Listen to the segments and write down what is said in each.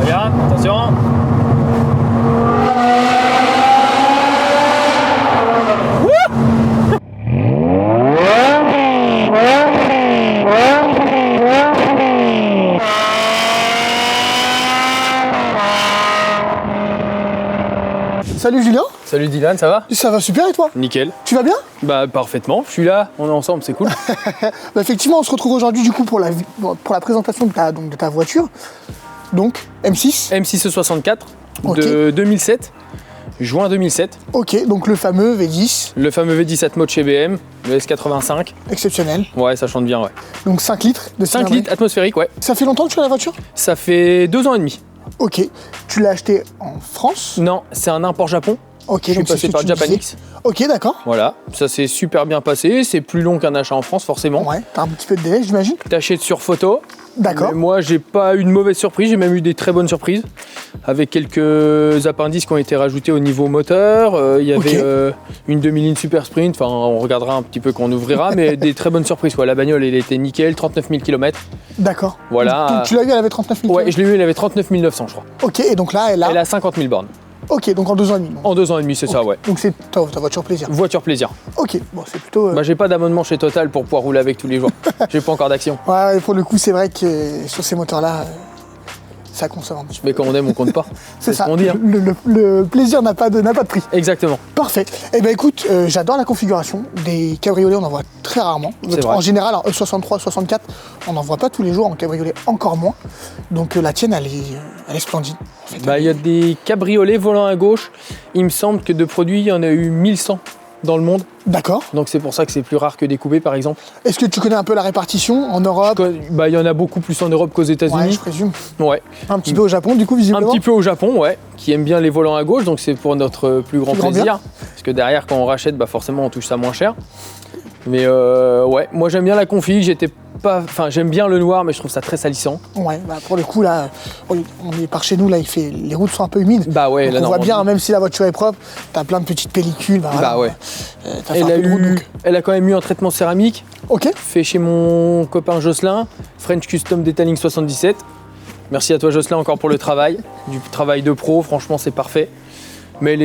Bien, attention. Salut Julien. Salut Dylan, ça va? Ça va super et toi? Nickel. Tu vas bien? Bah parfaitement, je suis là, on est ensemble, c'est cool. Bah, effectivement, on se retrouve aujourd'hui du coup pour la présentation de ta voiture. Donc M6. M6 E64 Ok. de 2007, juin 2007. Ok, donc le fameux V10, Le fameux V10 Atmo de chez BM, le S85. exceptionnel. Ouais, ça chante bien, ouais. Donc 5 litres de 5 cylindrée. litres atmosphérique, ouais. Ça fait longtemps que tu as la voiture? Ça fait 2 ans et demi. Ok. Tu l'as acheté en France? Non, c'est un import Japon. Ok, Je suis donc c'est passé ce par que tu disais. Japanix. Ok, d'accord. Voilà, ça s'est super bien passé. C'est plus long qu'un achat en France, forcément. Ouais, t'as un petit peu de délai, j'imagine. T'achètes sur photo. D'accord. Mais moi, j'ai pas eu de mauvaise surprise, j'ai même eu des très bonnes surprises. Avec quelques appendices qui ont été rajoutés au niveau moteur. Il y avait une demi-ligne super sprint. Enfin, on regardera un petit peu quand on ouvrira, mais des très bonnes surprises. Ouais, la bagnole, elle était nickel, 39 000 km. D'accord. Voilà. Donc, tu l'as eu, elle avait 39 000 Ouais, je l'ai eu, elle avait 39 900, je crois. Ok, et donc là, elle a... Elle a 50 000 bornes. Ok, donc en 2 ans et demi. En 2 ans et demi, c'est ça, ouais. Donc c'est ta voiture plaisir. Voiture plaisir. Ok, bon, c'est plutôt... Bah, j'ai pas d'abonnement chez Total pour pouvoir rouler avec tous les jours. J'ai pas encore d'action. Ouais, et pour le coup, c'est vrai que sur ces moteurs-là, ça consomme un petit peu. Mais quand on aime, on compte pas. C'est ce ça, qu'on dit, hein. le plaisir n'a pas de prix. Exactement. Parfait. Eh ben écoute, j'adore la configuration. Des cabriolets, on en voit très rarement. C'est vrai. En général, en E63, 64, on n'en voit pas tous les jours. En cabriolet, encore moins. Donc la tienne, elle est splendide. En fait, Bah, il y a des cabriolets volant à gauche. Il me semble que de produits, il y en a eu 1100 dans le monde. D'accord. Donc c'est pour ça que c'est plus rare que des coupés, par exemple. Est-ce que tu connais un peu la répartition en Europe? Bah, il y en a beaucoup plus en Europe qu'aux Ouais, je États-Unis. présume. Ouais. Un petit peu au Japon, du coup, Un visiblement. petit peu au Japon, ouais. Qui aiment bien les volants à gauche, donc c'est pour notre plus grand Plus grand plaisir. Parce que derrière, quand on rachète, bah forcément, on touche ça moins cher. Mais ouais, moi j'aime bien la config. J'aime bien le noir, mais je trouve ça très salissant. Ouais, bah pour le coup, là, on est par chez nous, là, les routes sont un peu humides. Bah ouais, Donc là, on voit Normandie. bien, même si la voiture est propre, t'as plein de petites pellicules. Bah, voilà. ouais. T'as fait un peu de route, donc. Elle a quand même eu un traitement céramique Ok. fait chez mon copain Jocelyn, French Custom Detailing 77. Merci à toi Jocelyn encore pour le travail, du travail de pro, franchement c'est parfait. Mais elle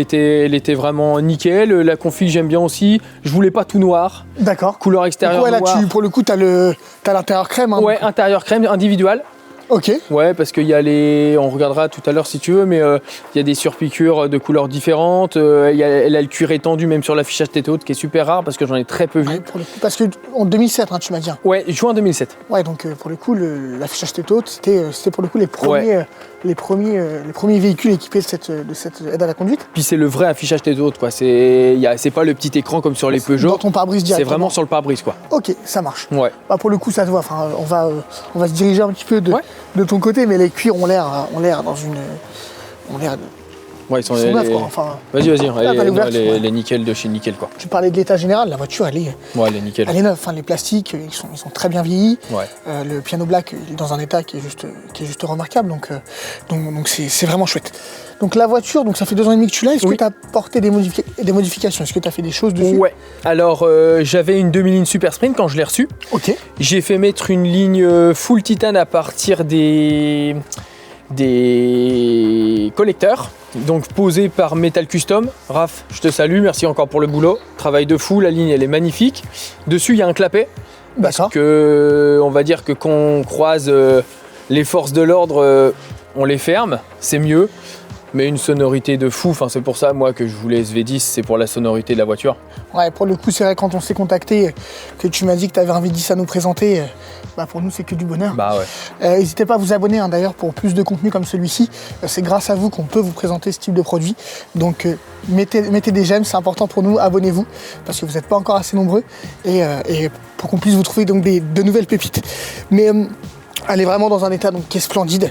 était vraiment nickel, la config j'aime bien aussi. Je voulais pas tout noir, D'accord. couleur extérieure Ouais, là, noire. pour le coup, t'as l'intérieur crème. Hein, Ouais, donc. intérieur crème individuel. Ok. Ouais, parce qu'il y a on regardera tout à l'heure si tu veux, mais il y a des surpiqûres de couleurs différentes. Elle a le cuir étendu même sur l'affichage tête haute qui est super rare parce que j'en ai très peu vu. Ouais, pour le coup, parce que en 2007, hein, tu m'as dit. Hein. Ouais, juin 2007. Ouais, donc pour le coup, l'affichage tête haute, c'était pour le coup les premiers véhicules équipés de cette aide à la conduite. Puis c'est le vrai affichage tête haute, quoi. C'est pas le petit écran comme sur les Peugeot. Dans ton pare-brise C'est directement. vraiment sur le pare-brise, quoi. Ok, ça marche. Ouais. Bah, pour le coup, ça se voit. Enfin, on va se diriger un petit peu de ton côté, mais les cuirs ont l'air dans une. Ouais, ils sont neufs, quoi. Enfin, Vas-y, elle est ouverte, ouais. les nickel de chez Nickel, quoi. tu parlais de l'état général, la voiture, elle est Les nickel. neuve. Enfin, les plastiques, ils sont très bien vieillis. Ouais. Le piano black, il est dans un état qui est juste remarquable. Donc c'est vraiment chouette. Donc la voiture, donc ça fait 2 ans et demi que tu l'as. Est-ce que tu as porté des modifications? Est-ce que tu as fait des choses dessus? Ouais. Alors, j'avais une demi-ligne Super Sprint quand je l'ai reçue. Ok. J'ai fait mettre une ligne full titane à partir des collecteurs, donc posée par Metal Custom. Raph, je te salue, merci encore pour le boulot. Travail de fou, la ligne elle est magnifique. Dessus il y a un clapet, parce D'accord. que on va dire que quand on croise les forces de l'ordre, on les ferme, c'est mieux. Mais une sonorité de fou, enfin, c'est pour ça moi que je voulais ce V10, c'est pour la sonorité de la voiture. Ouais, pour le coup, c'est vrai, quand on s'est contacté, que tu m'as dit que tu avais un V10 à nous présenter, bah pour nous, c'est que du bonheur. Bah ouais. N'hésitez pas à vous abonner, hein, d'ailleurs, pour plus de contenu comme celui-ci. C'est grâce à vous qu'on peut vous présenter ce type de produit. Donc, mettez des j'aime, c'est important pour nous. Abonnez-vous, parce que vous n'êtes pas encore assez nombreux. Et pour qu'on puisse vous trouver donc, de nouvelles pépites. Mais elle est vraiment dans un état donc, qui est splendide.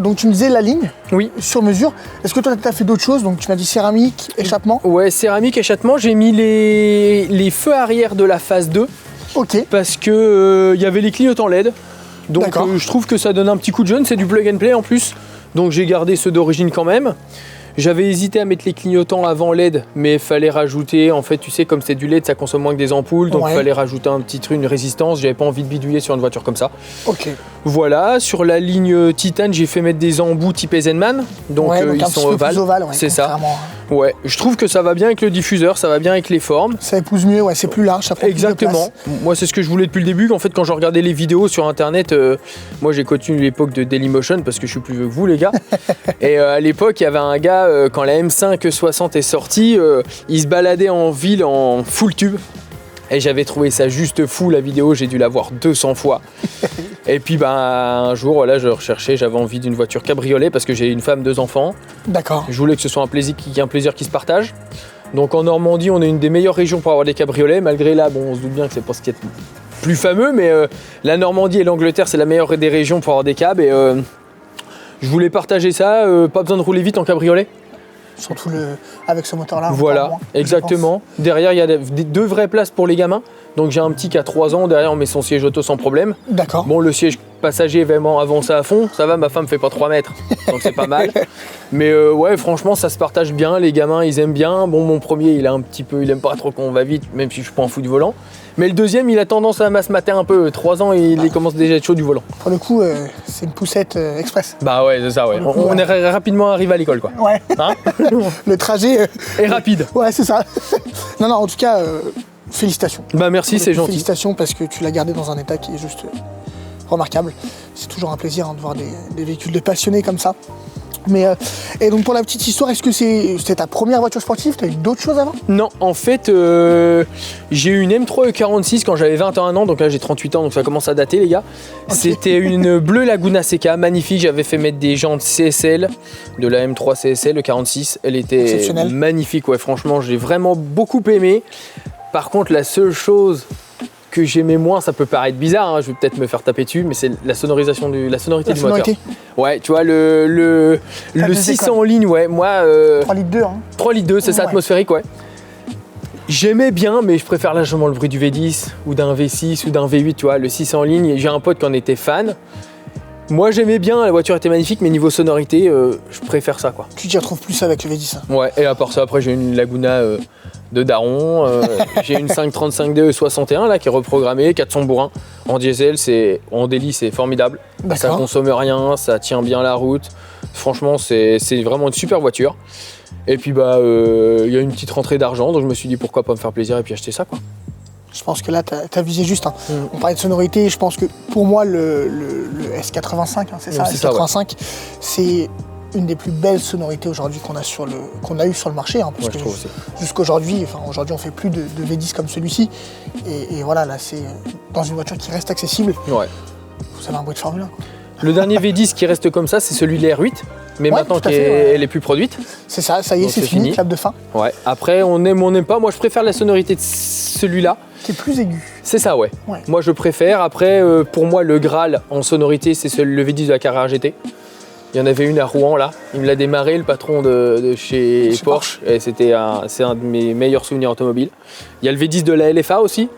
Donc, tu me disais la ligne, Oui. sur mesure. Est-ce que toi, tu as fait d'autres choses? Donc, tu m'as dit céramique, échappement. Ouais, céramique, échappement, j'ai mis les feux arrière de la phase 2. Ok. Parce que y avait les clignotants LED. Donc D'accord. je trouve que ça donne un petit coup de jeune, c'est du plug and play en plus. Donc j'ai gardé ceux d'origine quand même. J'avais hésité à mettre les clignotants avant LED, mais il fallait rajouter, en fait tu sais comme c'est du LED ça consomme moins que des ampoules, donc il fallait rajouter un petit truc, une résistance, j'avais pas envie de bidouiller sur une voiture comme ça. Ok. Voilà, sur la ligne Titane, j'ai fait mettre des embouts type Eisenman, donc ils sont ovales. C'est ça. Ouais, je trouve que ça va bien avec le diffuseur, ça va bien avec les formes. Ça épouse mieux, ouais, c'est plus large, ça prend Exactement. plus de place. Moi, c'est ce que je voulais depuis le début. En fait, quand je regardais les vidéos sur internet, moi j'ai connu l'époque de Dailymotion parce que je suis plus vieux que vous, les gars. Et à l'époque, il y avait un gars, quand la M5 60 est sortie, il se baladait en ville en full tube. Et j'avais trouvé ça juste fou, la vidéo, j'ai dû la voir 200 fois. Et puis un jour, là, je recherchais, j'avais envie d'une voiture cabriolet parce que j'ai une femme, 2 enfants. D'accord. Je voulais que ce soit un plaisir qui se partage. Donc en Normandie, on est une des meilleures régions pour avoir des cabriolets. Malgré là, bon, on se doute bien que c'est pas ce qui est plus fameux, mais la Normandie et l'Angleterre, c'est la meilleure des régions pour avoir des cabs. Et je voulais partager ça, pas besoin de rouler vite en cabriolet. Surtout avec ce moteur-là. Voilà, moins, exactement. Derrière, il y a 2 vraies places pour les gamins. Donc j'ai un petit qui a 3 ans, derrière on met son siège auto sans problème. D'accord. Bon, le siège passager est vraiment avancé à fond, ça va, ma femme fait pas 3 mètres, donc c'est pas mal. Mais ouais, franchement, ça se partage bien, les gamins ils aiment bien. Bon, mon premier, il aime pas trop qu'on va vite, même si je suis pas un fou du volant. Mais le deuxième, il a tendance à se mater un peu. 3 ans, il commence déjà à être chaud du volant. Pour le coup, c'est une poussette express. Bah ouais, c'est ça, ouais. On est rapidement arrivé à l'école, quoi. Ouais. Hein le trajet est rapide. Ouais, c'est ça. Non, en tout cas, félicitations. Bah merci, c'est gentil. Félicitations parce que tu l'as gardé dans un état qui est juste remarquable. C'est toujours un plaisir de voir des véhicules de passionnés comme ça. Mais, et donc pour la petite histoire, est-ce que c'était ta première voiture sportive? Tu as eu d'autres choses avant? Non, en fait, j'ai eu une M3 E46 quand j'avais 21 ans, donc là j'ai 38 ans, donc ça commence à dater les gars. Okay. C'était une bleue Laguna Seca, magnifique, j'avais fait mettre des jantes CSL, de la M3 CSL, E46, elle était magnifique, ouais, franchement, j'ai vraiment beaucoup aimé. Par contre, la seule chose que j'aimais moins, ça peut paraître bizarre, hein, je vais peut-être me faire taper dessus, mais c'est la sonorité du moteur. Ouais, tu vois, le 600 en ligne, ouais, moi... 3 litres 2, hein. 3 litres 2, c'est ça, atmosphérique, ouais. J'aimais bien, mais je préfère largement le bruit du V10, ou d'un V6, ou d'un V8, tu vois, le 600 en ligne, j'ai un pote qui en était fan. Moi j'aimais bien, la voiture était magnifique, mais niveau sonorité, je préfère ça, quoi. Tu t'y retrouves plus avec le V10, hein. Ouais, et à part ça, après j'ai une Laguna... de daron, j'ai une 535D E61 là qui est reprogrammée, 400 bourrins en diesel, en délit c'est formidable, ça consomme rien, ça tient bien la route, franchement c'est vraiment une super voiture. Et puis il y a une petite rentrée d'argent, donc je me suis dit pourquoi pas me faire plaisir et puis acheter ça, quoi. Je pense que là t'as visé juste, hein. On parlait de sonorité, je pense que pour moi le S85, hein, c'est ça, S85, ouais. C'est une des plus belles sonorités aujourd'hui qu'on a eu sur le marché, hein, parce que jusqu'aujourd'hui, aujourd'hui on fait plus de V10 comme celui-ci, et voilà, là c'est dans une voiture qui reste accessible. Ouais. Vous avez un bruit de Formule 1, quoi. Le dernier V10 qui reste comme ça, c'est celui de la R8, mais ouais, maintenant qu'elle est plus produite. C'est ça y est, c'est fini, clap de fin. Ouais. Après, on aime ou on n'aime pas. Moi, je préfère la sonorité de celui-là. Qui est plus aigu. C'est ça, ouais. Moi, je préfère. Après, pour moi, le Graal en sonorité, c'est le V10 de la Carrera GT. Il y en avait une à Rouen là, il me l'a démarré, le patron de chez Porsche, et c'est un de mes meilleurs souvenirs automobiles. Il y a le V10 de la LFA aussi,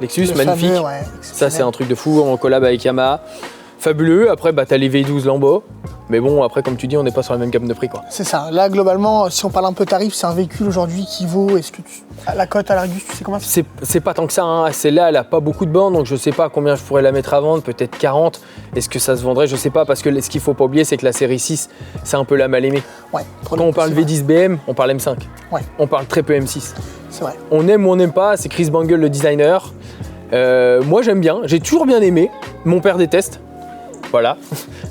Lexus, magnifique. Fameux, ouais, ça c'est un truc de fou, en collab avec Yamaha. Fabuleux. Après t'as les V12 Lambo, mais bon après comme tu dis on n'est pas sur la même gamme de prix, quoi. C'est ça, là globalement si on parle un peu tarif, c'est un véhicule aujourd'hui qui vaut, est-ce que la cote à l'Argus, tu sais comment c'est pas tant que ça, hein. Celle-là elle a pas beaucoup de bornes, donc je sais pas combien je pourrais la mettre à vendre, peut-être 40. Est-ce que ça se vendrait? Je sais pas, parce que ce qu'il faut pas oublier c'est que la série 6 c'est un peu la mal aimée. Ouais, quand on parle V10 BM, on parle M5. Ouais. On parle très peu M6. C'est vrai. On aime ou on n'aime pas, c'est Chris Bangle le designer. Moi j'aime bien, j'ai toujours bien aimé, mon père déteste. Voilà,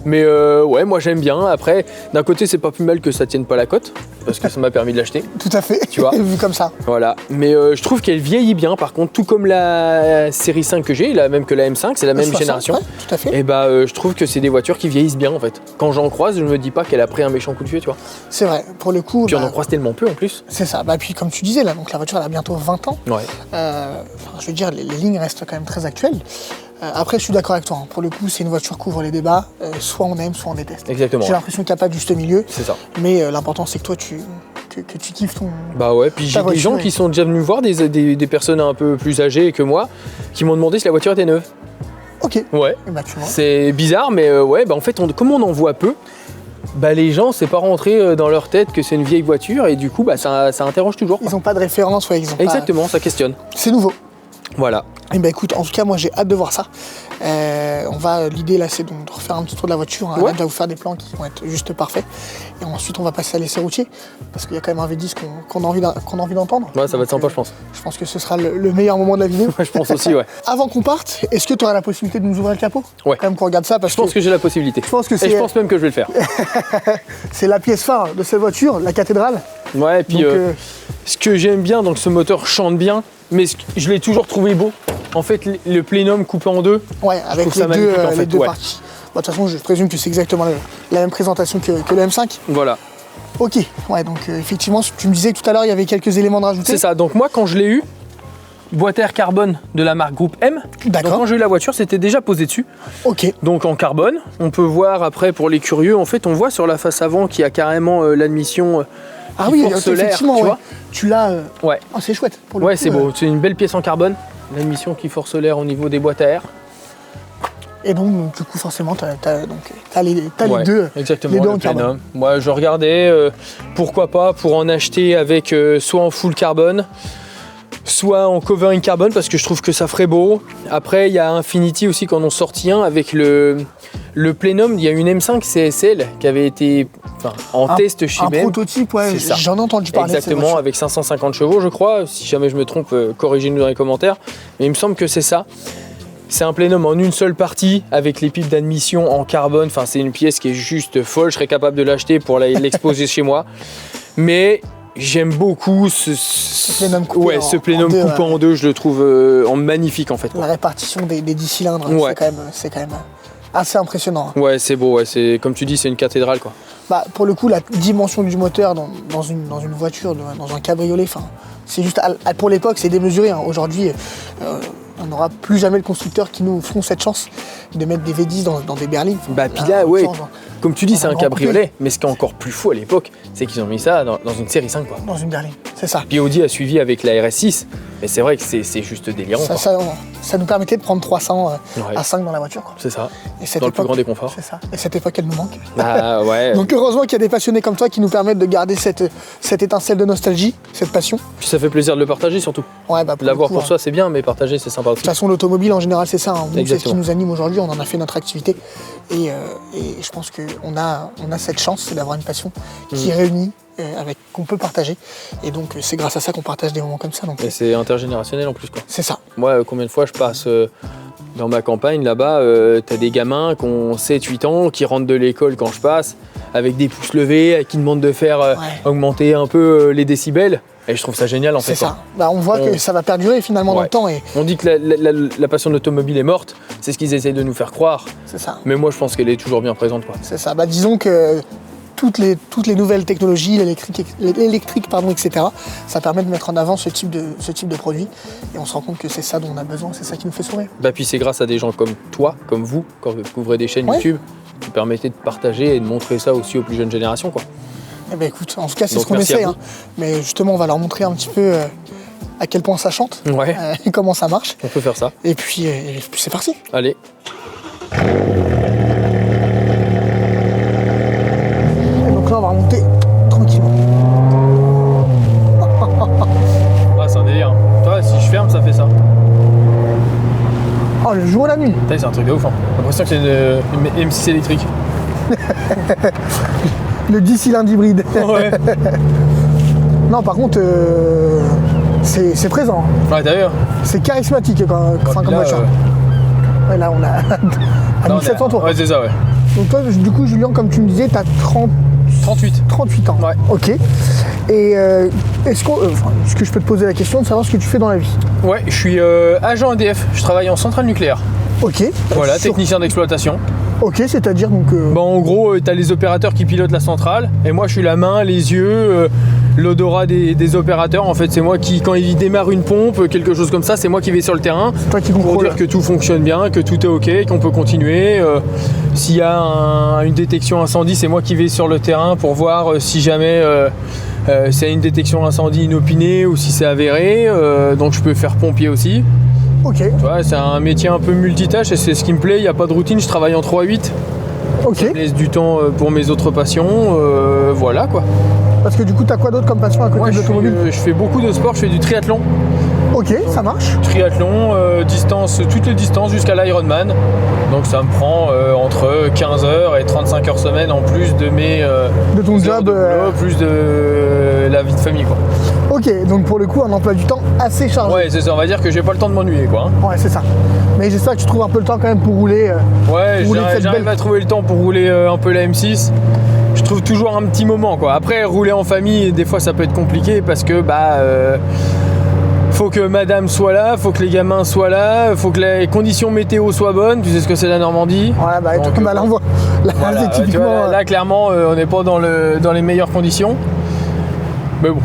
mais ouais, moi j'aime bien. Après, d'un côté, c'est pas plus mal que ça tienne pas la cote, parce que ça m'a permis de l'acheter. Tout à fait, tu vois. Vu comme ça. Voilà, mais je trouve qu'elle vieillit bien, par contre, tout comme la série 5 que j'ai, la même que la M5, c'est la même 60, génération. Ouais, tout à fait. Et je trouve que c'est des voitures qui vieillissent bien, en fait. Quand j'en croise, je me dis pas qu'elle a pris un méchant coup de fouet, tu vois. C'est vrai, pour le coup. Puis on en croise tellement peu en plus. C'est ça, puis comme tu disais, là, donc la voiture elle a bientôt 20 ans. Ouais. Je veux dire, les lignes restent quand même très actuelles. Après, je suis d'accord avec toi, hein. Pour le coup, c'est une voiture qui ouvre les débats. Soit on aime, soit on déteste. Exactement. J'ai l'impression qu'il n'y a pas de juste milieu. C'est ça. Mais l'important, c'est que toi, tu kiffes ton. Bah ouais, puis j'ai des gens qui sont déjà venus voir, des personnes un peu plus âgées que moi, qui m'ont demandé si la voiture était neuve. Ok. Ouais. C'est bizarre, mais ouais, en fait, comme on en voit peu, les gens, c'est pas rentré dans leur tête que c'est une vieille voiture, et du coup, ça interroge toujours, quoi. Ils n'ont pas de référence, ouais. Exactement, ça questionne. C'est nouveau. Voilà. Et ben écoute, en tout cas, moi j'ai hâte de voir ça. L'idée là, c'est donc de refaire un petit tour de la voiture. Ouais. Là, de vous faire des plans qui vont être juste parfaits. Et ensuite, on va passer à l'essai routier. Parce qu'il y a quand même un V10 qu'on a envie d'entendre. Ouais, ça va être sympa, je pense. Je pense que ce sera le meilleur moment de la vidéo. Ouais, je pense aussi, ouais. Avant qu'on parte, est-ce que tu auras la possibilité de nous ouvrir le capot? Ouais. Quand même qu'on regarde ça, parce Je pense que j'ai la possibilité. je pense que Et je pense même que je vais le faire. c'est la pièce phare de cette voiture, la cathédrale. Ouais, et puis Donc, ce que j'aime bien, donc ce moteur chante bien, mais je l'ai toujours trouvé beau. En fait, le plénum coupé en deux, ouais, avec trouve ça les deux, magnifique, en fait, les deux ouais. parties. Bon, de toute façon, je présume que c'est exactement la même présentation que le M5. voilà. Ok, ouais, donc effectivement, tu me disais tout à l'heure, il y avait quelques éléments de rajouter. C'est ça. Donc moi, quand je l'ai eu, boîte à air carbone de la marque Groupe M. D'accord. Donc quand j'ai eu la voiture, c'était déjà posé dessus. Ok, Donc en carbone, on peut voir après pour les curieux, en fait, on voit sur la face avant qu'il y a carrément l'admission ah qui oui, force l'air, effectivement, tu ouais. vois. Tu l'as. Ouais. Oh, c'est chouette. Pour le Ouais, coup, c'est beau. C'est une belle pièce en carbone. L'admission qui force l'air au niveau des boîtes à air. Et donc, du coup, forcément, t'as les Ouais, deux. exactement, les deux le en carbone. Plenum. Moi, je regardais, pourquoi pas, pour en acheter avec soit en full carbone, soit en covering carbone, parce que je trouve que ça ferait beau. Après, il y a Infiniti aussi, quand on en sortit un, avec le Plenum. Il y a une M5 CSL qui avait été en test chez Un BM. prototype, ouais, C'est ça. j'en ai entendu parler. de cette Exactement, voiture. avec 550 chevaux, je crois. Si jamais je me trompe, corrigez-nous dans les commentaires. Mais il me semble que c'est ça. C'est un plénum en une seule partie avec les pipes d'admission en carbone. Enfin, c'est une pièce qui est juste folle. Je serais capable de l'acheter pour l'exposer chez moi. Mais j'aime beaucoup ce plénum coupé ouais, en- ce plénum en deux, coupé ouais. en deux. Je le trouve en magnifique en fait. La répartition des 10 cylindres, Ouais. c'est quand même assez impressionnant. Ouais, c'est beau. Ouais, c'est comme tu dis, c'est une cathédrale quoi. Bah, pour le coup, la dimension du moteur dans une voiture, dans un cabriolet, c'est juste, pour l'époque, c'est démesuré. Hein. Aujourd'hui, on n'aura plus jamais le constructeur qui nous feront cette chance de mettre des V10 dans des berlines. Bah, puis là, ouais, comme tu dis, c'est un grand cabriolet. Mais ce qui est encore plus fou à l'époque, c'est qu'ils ont mis ça dans une série 5 quoi. Dans une berline, c'est ça. Puis Audi a suivi avec la RS6, mais c'est vrai que c'est juste délirant. quoi. Ça nous permettait de prendre 300 Ouais. à 5 dans la voiture. Quoi. C'est ça, Et cette dans le plus époque- grand des conforts. C'est ça. Et cette époque, elle nous manque. Bah ouais, Donc heureusement qu'il y a des passionnés comme toi qui nous permettent de garder cette étincelle de nostalgie, cette passion. puis ça fait plaisir de le partager surtout. Ouais, bah, L'avoir le coup, pour hein. soi c'est bien, mais partager c'est sympa aussi. De toute façon, l'automobile en général, c'est ça. Hein. Nous, c'est ce qui Exactement. nous anime aujourd'hui. On en a fait notre activité. Et je pense qu'on a cette chance, c'est d'avoir une passion qui est réunie, qu'on peut partager. Et donc, c'est grâce à ça qu'on partage des moments comme ça. Donc, Et c'est intergénérationnel en plus quoi. c'est ça. Moi, combien de fois je passe dans ma campagne là-bas, t'as des gamins qui ont 7-8 ans, qui rentrent de l'école quand je passe, avec des pouces levés, qui demandent de faire augmenter un peu les décibels. Et je trouve ça génial en fait. C'est quoi. ça. Bah, on voit que ça va perdurer finalement dans Ouais. le temps. Et On dit que la passion de l'automobile est morte, c'est ce qu'ils essayent de nous faire croire. c'est ça. Mais moi je pense qu'elle est toujours bien présente quoi. C'est ça. Bah, disons que toutes les nouvelles technologies, l'électrique, etc., ça permet de mettre en avant ce type de produit. Et on se rend compte que c'est ça dont on a besoin, c'est ça qui nous fait sourire. Bah puis c'est grâce à des gens comme toi, comme vous, quand vous ouvrez des chaînes Ouais. YouTube, qui permettez de partager et de montrer ça aussi aux plus jeunes générations quoi. Eh ben écoute, en tout cas, c'est Donc, ce qu'on merci à essaie. vous. Hein. Mais justement, on va leur montrer un petit peu à quel point ça chante, Ouais, comment ça marche. on peut faire ça. Et puis c'est parti. Allez. Et donc là, on va remonter tranquillement. Ah, c'est un délire. Toi, si je ferme, ça fait ça. Oh, le jour et la nuit. Putain, c'est un truc de ouf. Hein. J'ai l'impression que c'est une M6 électrique. Le 10 cylindres hybride. Ouais. Non, par contre, c'est présent. Ouais, t'as vu hein. C'est charismatique comme Puis là, voiture. Ouais, là, on a à là, on est 1700 tours. Ouais, c'est ça, ouais. Donc toi, du coup, Julien, comme tu me disais, tu as 38. 38 ans. Ouais. Ok. Et est-ce que je peux te poser la question de savoir ce que tu fais dans la vie? Ouais, je suis agent EDF. Je travaille en centrale nucléaire. Ok. Voilà, Sur- technicien d'exploitation. Ok, c'est-à-dire donc. Bon, en gros, t'as les opérateurs qui pilotent la centrale, et moi je suis la main, les yeux, l'odorat des opérateurs. En fait, c'est moi qui, quand ils démarrent une pompe, quelque chose comme ça, c'est moi qui vais sur le terrain toi qui pour contrôle. dire que tout fonctionne bien, que tout est ok, qu'on peut continuer. S'il y a une détection incendie, c'est moi qui vais sur le terrain pour voir si jamais c'est une détection incendie inopinée ou si c'est avéré. Donc je peux faire pompier aussi. Ok. Tu vois, c'est un métier un peu multitâche et c'est ce qui me plaît. Il n'y a pas de routine, je travaille en 3-8. Ok. Je laisse du temps pour mes autres passions. Voilà quoi. Parce que du coup, t'as quoi d'autre comme passion à côté Moi, de l'automobile? je fais beaucoup de sport, je fais du triathlon. Ok, ça marche. Triathlon, toutes les distances jusqu'à l'Ironman. Donc ça me prend entre 15 heures et 35 heures semaine en plus de mes de ton job, de boulot, plus de la vie de famille, quoi. Ok, donc pour le coup un emploi du temps assez chargé. Ouais, c'est ça, on va dire que j'ai pas le temps de m'ennuyer, quoi. Ouais, c'est ça. Mais j'espère que tu trouves un peu le temps quand même pour rouler. Ouais, j'arrive à trouver le temps pour rouler un peu la M6. Je trouve toujours un petit moment, quoi. Après, rouler en famille, des fois ça peut être compliqué parce que faut que madame soit là, faut que les gamins soient là, faut que les conditions météo soient bonnes. Tu sais ce que c'est la Normandie. Ouais, bah donc, là, on voit. Là, voilà, c'est typiquement. Là, clairement, on n'est pas dans les meilleures conditions. Mais bon,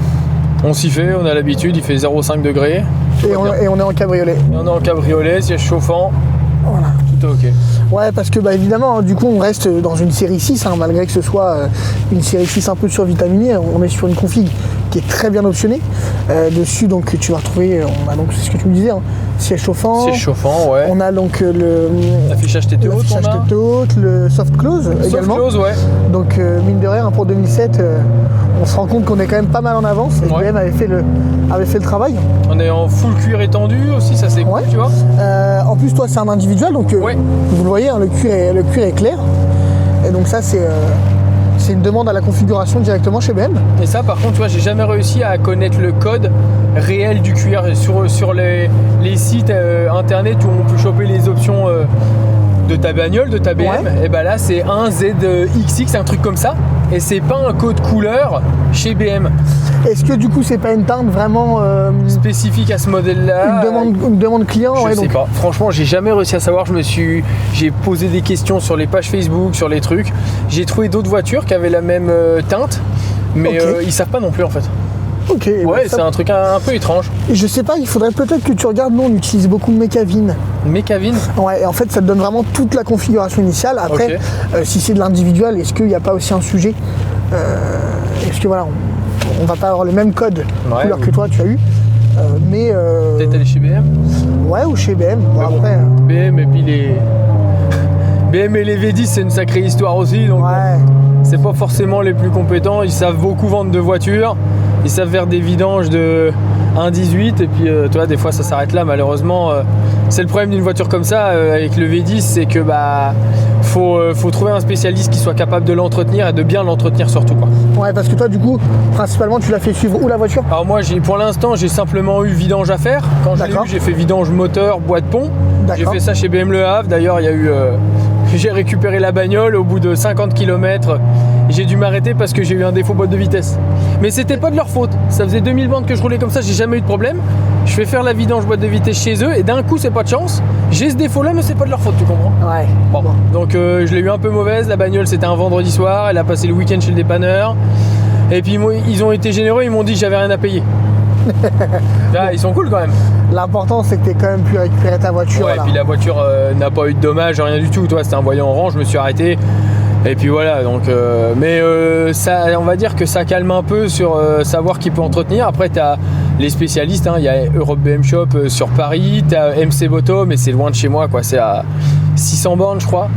on s'y fait, on a l'habitude, il fait 0,5 degrés. Et on est en cabriolet. Et on est en cabriolet, siège chauffant. Voilà. Tout est ok. Ouais, parce que évidemment, du coup, on reste dans une série 6, malgré que ce soit une série 6 un peu survitaminée. On est sur une config qui est très bien optionnée. Dessus, donc, tu vas retrouver, on a donc, c'est ce que tu me disais, siège chauffant. Siège chauffant, ouais. On a donc l'affichage tête haute, le soft close également. Soft close, ouais. Donc, mine de rien, pour 2007, on se rend compte qu'on est quand même pas mal en avance. Et ouais. BM avait fait le travail. On est en full cuir étendu aussi, ça c'est cool, tu vois. En plus, toi, c'est un individuel, donc ouais. Vous le voyez, le cuir est clair. Et donc ça, c'est une demande à la configuration directement chez BM. Et ça, par contre, tu vois, j'ai jamais réussi à connaître le code réel du cuir sur les sites internet où on peut choper les options de ta bagnole, de ta BM. Ouais. Et bah là, c'est un ZXX, un truc comme ça. Et c'est pas un code couleur chez BM. Est-ce que du coup c'est pas une teinte vraiment spécifique à ce modèle-là? Une demande client? Je sais pas. Franchement, j'ai jamais réussi à savoir. J'ai posé des questions sur les pages Facebook, sur les trucs. J'ai trouvé d'autres voitures qui avaient la même teinte, mais ils savent pas non plus en fait. Ok. Ouais, c'est un truc un peu étrange. Je sais pas, il faudrait peut-être que tu regardes. Nous, on utilise beaucoup Mecavin. Mecavin? Ouais, et en fait, ça te donne vraiment toute la configuration initiale. Après, si c'est de l'individuel, est-ce qu'il n'y a pas aussi un sujet est-ce que voilà, on va pas avoir le même code couleur que toi tu as eu, mais peut-être aller chez BM. Ouais, ou chez BM. Bon, après, BM et puis les BM et les V10, c'est une sacrée histoire aussi. Donc c'est pas forcément les plus compétents. Ils savent beaucoup vendre de voitures. Ils savent faire des vidanges de 1,18 et puis tu vois, des fois ça s'arrête là malheureusement. C'est le problème d'une voiture comme ça avec le V10, c'est que faut trouver un spécialiste qui soit capable de l'entretenir et de bien l'entretenir surtout, quoi. Ouais, parce que toi du coup principalement tu l'as fait suivre où la voiture? Alors moi pour l'instant j'ai simplement eu vidange à faire. Quand je l'ai eu, j'ai fait vidange moteur, bois de pont. J'ai fait ça chez BM Le Havre. D'ailleurs il y a eu j'ai récupéré la bagnole au bout de 50 km. J'ai dû m'arrêter parce que j'ai eu un défaut boîte de vitesse. Mais c'était pas de leur faute. Ça faisait 2000 bandes que je roulais comme ça, j'ai jamais eu de problème. Je fais faire la vidange boîte de vitesse chez eux et d'un coup c'est pas de chance. J'ai ce défaut là mais c'est pas de leur faute, tu comprends? Ouais. Bon. Donc je l'ai eu un peu mauvaise. La bagnole c'était un vendredi soir. Elle a passé le week-end chez le dépanneur. Et puis ils ont été généreux, ils m'ont dit que j'avais rien à payer. Là, ils sont cool quand même. L'important c'est que tu aies quand même pu récupérer ta voiture. Ouais, et puis la voiture n'a pas eu de dommages, rien du tout. Toi, c'était un voyant orange, je me suis arrêté. Et puis voilà, donc ça, on va dire que ça calme un peu sur savoir qui peut entretenir. Après, tu as les spécialistes, il y a Europe BM Shop sur Paris, tu as MC Boto, mais c'est loin de chez moi, quoi. C'est à 600 bornes, je crois.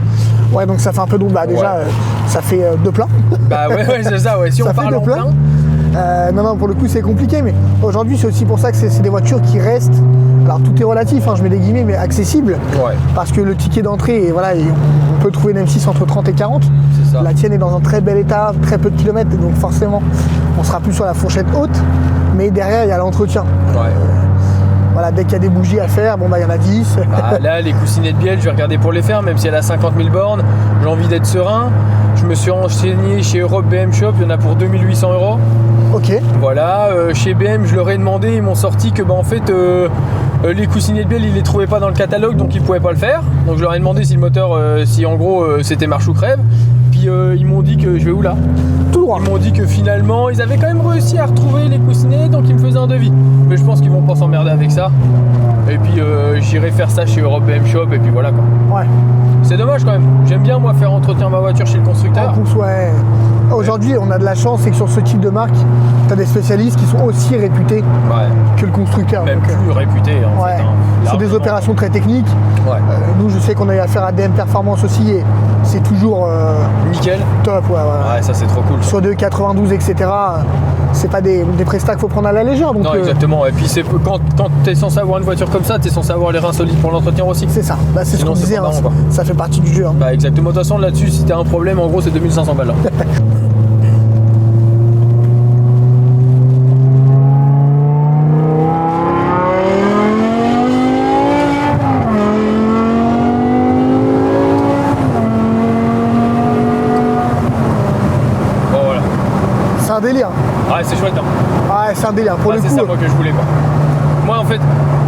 Ouais, donc ça fait un peu d'eau. Déjà, ça fait deux pleins. Bah ouais, c'est ça, ouais. Si ça on parle en plein. Non, pour le coup, c'est compliqué, mais aujourd'hui, c'est aussi pour ça que c'est des voitures qui restent. Alors, tout est relatif, je mets des guillemets, mais accessibles. Ouais. Parce que le ticket d'entrée, voilà, on peut trouver une M6 entre 30 et 40. C'est ça. La tienne est dans un très bel état, très peu de kilomètres, donc forcément, on sera plus sur la fourchette haute. Mais derrière, il y a l'entretien. Ouais. Voilà, dès qu'il y a des bougies à faire, il y en a 10. Là, les coussinets de bielle, je vais regarder pour les faire, même si elle a 50 000 bornes. J'ai envie d'être serein. Je me suis renseigné chez Europe BM Shop, il y en a pour 2800 €. Ok. Voilà, chez BM, je leur ai demandé, ils m'ont sorti que en fait, les coussinets de bielle, ils les trouvaient pas dans le catalogue, donc ils pouvaient pas le faire. Donc je leur ai demandé si le moteur, si en gros c'était marche ou crève. Puis ils m'ont dit que je vais où là? Tout droit. Ils m'ont dit que finalement, ils avaient quand même réussi à retrouver les coussinets, donc ils me faisaient un devis. Mais je pense qu'ils vont pas s'emmerder avec ça. Et puis j'irai faire ça chez Europe BM Shop, et puis voilà quoi. Ouais. C'est dommage quand même. J'aime bien moi faire entretenir ma voiture chez le constructeur. En plus, ouais. Aujourd'hui, on a de la chance, c'est que sur ce type de marque, tu as des spécialistes qui sont aussi réputés que le constructeur. Même plus réputés en fait. Sur des opérations très techniques. Nous, je sais qu'on a eu affaire à DM Performance aussi et c'est toujours Nickel. top. Ouais, ça c'est trop cool. Sur 2,92, etc. C'est pas des prestats qu'il faut prendre à la légère. Donc, non, exactement. Et puis quand tu es censé avoir une voiture comme ça, tu es censé avoir les reins solides pour l'entretenir aussi. c'est ça. Bah, c'est ce Sinon, qu'on c'est disait. pas marrant, quoi. Ça fait partie du jeu. Hein. Bah exactement. De toute façon, là-dessus, si t'as un problème, en gros, c'est 2500 balles. Là. Bon, voilà. C'est un délire. Ouais, c'est chouette. Hein. Ouais, c'est un délire. Pour le c'est coup, ça, moi, que je voulais, quoi. Moi, en fait,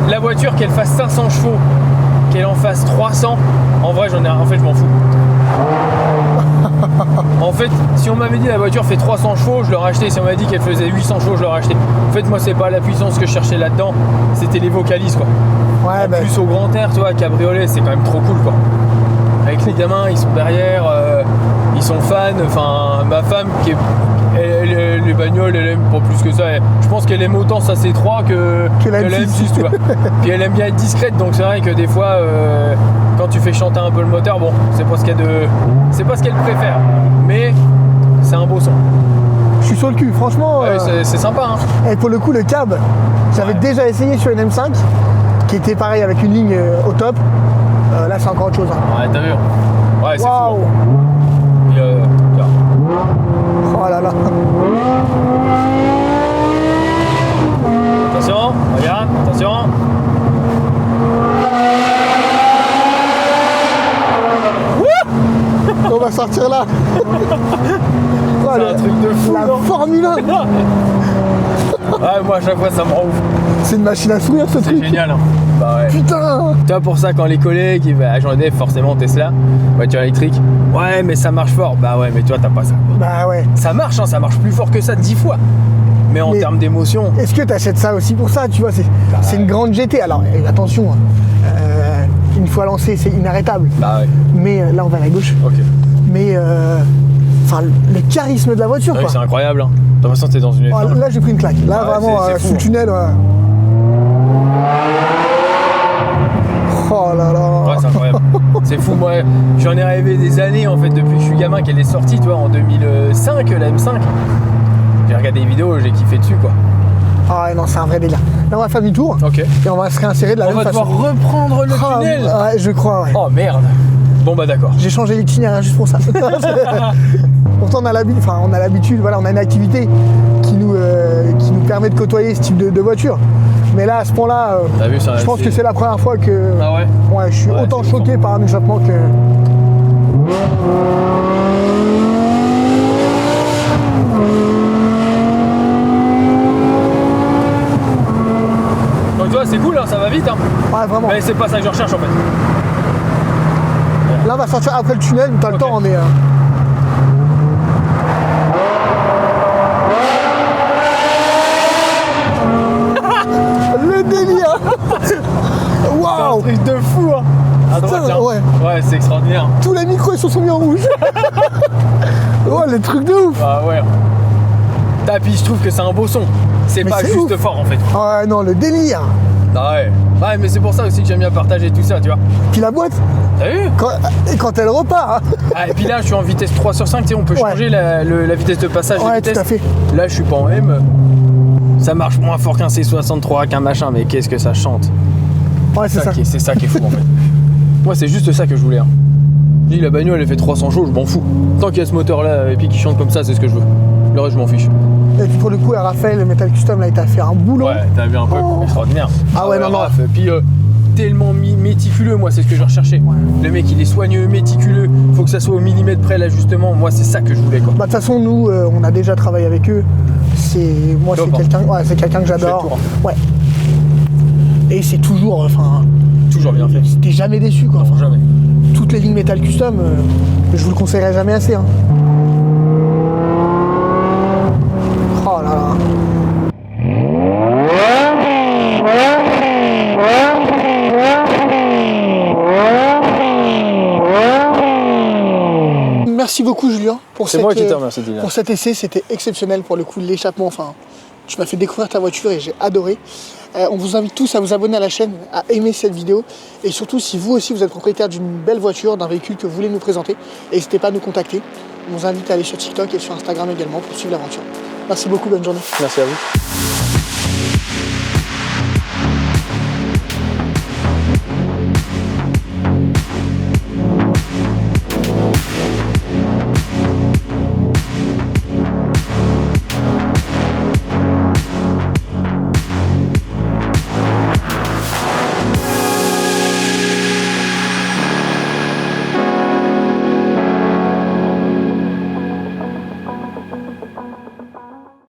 la voiture, qu'elle fasse 500 chevaux, qu'elle en fasse 300, en vrai, je m'en fous. En fait, si on m'avait dit la voiture fait 300 chevaux, je l'aurais acheté. Si on m'avait dit qu'elle faisait 800 chevaux, je l'aurais acheté. En fait, moi, c'est pas la puissance que je cherchais là-dedans, c'était les vocalises, quoi. ouais, En plus, au grand air, tu vois, cabriolet, c'est quand même trop cool, quoi. Avec les gamins, ils sont derrière, ils sont fans. Enfin, ma femme, les bagnoles, elle aime pas plus que ça. Je pense qu'elle aime autant sa C3 que la M6, tu vois. Puis elle aime bien être discrète, donc c'est vrai que des fois, quand tu fais chanter un peu le moteur, bon, c'est pas ce qu'elle préfère. Mais c'est un beau son. je suis sur le cul. Franchement, Ouais, c'est sympa, hein. et pour le coup, le cab, j'avais déjà essayé sur une M5, qui était pareil avec une ligne au top. Là, c'est encore autre chose. Hein. Ouais, t'as vu? Ouais, c'est Waouh. fou. Hein. Et, Oh là là. attention, regarde, attention. On va sortir là. Oh, C'est un truc de fou, la non Formule 1. Ouais, moi, à chaque fois, ça me rend ouf. C'est une machine à sourire, ce C'est truc. génial, hein. Bah ouais. Putain. Toi, pour ça, quand les collègues, j'en ai forcément Tesla, voiture électrique. Ouais, mais ça marche fort. Bah ouais, mais toi, t'as pas ça. Bah ouais. Ça marche, hein, ça marche plus fort que ça 10 fois. Mais en Mais- termes d'émotion, Est-ce que tu achètes ça aussi pour ça? Tu vois, c'est une grande GT. Alors, attention, hein, une fois lancé, c'est inarrêtable. bah ouais, Mais là, on va à la gauche. ok. Mais enfin, le charisme de la voiture, Ouais, quoi. c'est incroyable. Hein. De toute façon, t'es dans une Oh, F1. là, j'ai pris une claque. Là, Ouais, vraiment, c'est fou, sous le hein. tunnel. Ouais. Oh là là. Ouais, c'est incroyable. C'est fou, moi, j'en ai rêvé des années, en fait, depuis que je suis gamin, qu'elle est sortie, tu vois, en 2005, la M5. J'ai regardé des vidéos, j'ai kiffé dessus, quoi. Ah ouais, non, c'est un vrai délire. Là, on va faire demi-tour. Ok. Et on va se réinsérer de la On même va façon. devoir reprendre le Ah, tunnel. ouais, je crois, ouais. Oh merde. Bon bah d'accord. J'ai changé l'itinéraire juste pour ça. Pourtant, on a l'habitude, voilà, on a une activité qui nous permet de côtoyer ce type de voiture. Mais là, à ce point-là, T'as vu ça? je pense que c'est la première fois que Ah ouais? ouais, je suis Ouais, autant c'est choqué par un échappement que... Donc tu vois, c'est cool, hein, ça va vite. Hein. Ouais, vraiment. Mais c'est pas ça que je recherche en fait. Là, on va sortir après le tunnel, t'as le Ok. temps, mais... Le délire. C'est un Waouh. truc de fou, hein. À droite, Putain, là. ouais. Ouais, c'est extraordinaire. Tous les micros, ils se sont mis en rouge. Ouais, les trucs de ouf. Ah ouais. Puis je trouve que c'est un beau son. C'est Mais pas c'est juste ouf. fort en fait. Ouais, non, le délire. Ah ouais. Ouais, mais c'est pour ça aussi que j'aime bien partager tout ça, tu vois. Puis la boîte, T'as vu? quand elle repart. Hein. Ah, et puis là, je suis en vitesse 3 sur 5, tu sais, on peut Ouais. changer la vitesse de passage. Ouais, de vitesse. tout à fait. Là, je suis pas en M. Ça marche moins fort qu'un C63, qu'un machin, mais qu'est-ce que ça chante. Ouais, c'est ça. C'est ça qui est fou en fait. Moi, c'est juste ça que je voulais. Hein. Je dis, la bagnole, elle fait 300 chevaux, je m'en fous. Tant qu'il y a ce moteur-là et puis qu'il chante comme ça, c'est ce que je veux. Le reste, je m'en fiche. Et puis pour le coup, Raphaël, le Metal Custom, là, il t'a fait un boulot. Ouais, t'as vu un peu, Oh. extraordinaire. Ah ouais, non, non. Raph. Puis tellement méticuleux, moi, c'est ce que je recherchais. Le mec, il est soigneux, méticuleux. Faut que ça soit au millimètre près, l'ajustement. Moi, c'est ça que je voulais, quoi. Bah de toute façon, nous, on a déjà travaillé avec eux. Moi, Top, c'est quelqu'un, ouais, c'est quelqu'un que Je fais le j'adore. tour, Ouais. Et c'est toujours, enfin, Toujours bien fait. t'es jamais déçu, quoi. Non, Enfin, jamais. toutes les lignes Metal Custom, je vous le conseillerais jamais assez. Hein. Oh là là. Merci beaucoup, Julien, pour C'est moi qui te remercie, Dylan. pour cet essai. C'était exceptionnel pour le coup, l'échappement. Enfin, Tu m'as fait découvrir ta voiture et j'ai adoré. On vous invite tous à vous abonner à la chaîne, à aimer cette vidéo. Et surtout, si vous aussi vous êtes propriétaire d'une belle voiture, d'un véhicule que vous voulez nous présenter, n'hésitez pas à nous contacter. On vous invite à aller sur TikTok et sur Instagram également pour suivre l'aventure. Merci beaucoup, bonne journée. Merci à vous.